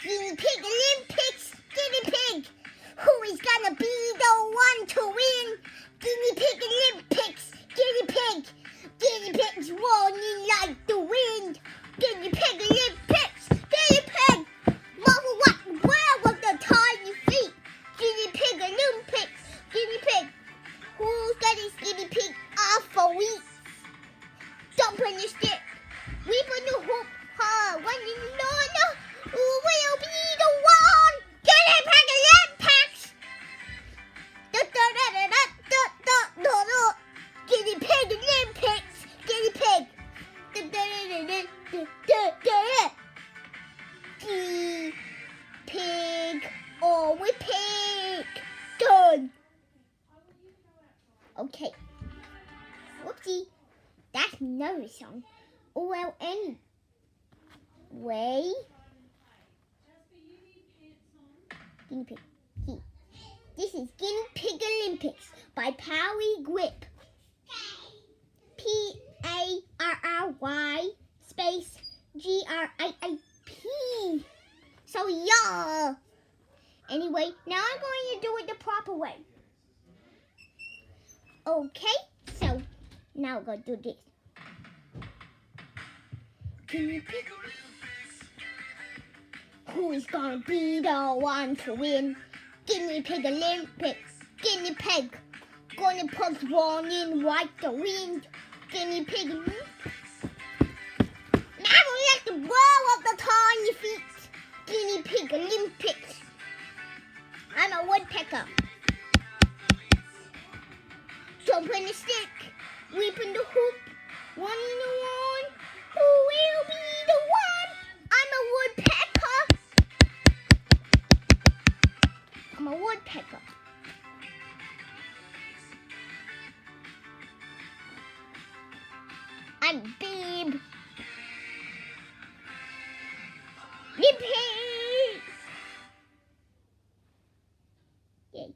Guinea Pig Olympics, guinea pig. Who is gonna be the one to win? Guinea Pig Olympics, guinea pig. Guinea pigs rolling like the wind. Guinea Pig Olympics, guinea pig. Marvel what the world with the tiny feet. Guinea Pig Olympics, guinea pig. Who's got his guinea pig off for weeks? Jump on the stick, leap on the hoop, running along. Who will be the one? Guinea Pig Olympics! Guinea Pig Olympics! Guinea pig! Guinea pig or woodpecker. Done. Okay. Whoopsie. That's another song. Oh well, anyway. Guinea pig. This is Guinea Pig Olympics by Parry Grip. P-A-R-R-Y space G-R-I-I-P. So yeah. Anyway, now I'm going to do it the proper way. Okay, so now we're going to do this. Guinea pig. Who is going to be the one to win? Guinea Pig Olympics, guinea pig. Gonna put running like the wind. Guinea pig. Now let the world of the tiny feet. Guinea Pig Olympics. I'm a woodpecker. Jump in the stick, leap in the hoop, running along. Who will be the one? I'm a woodpecker. I'm a woodpecker. I'm Babe. Yippee! Yay.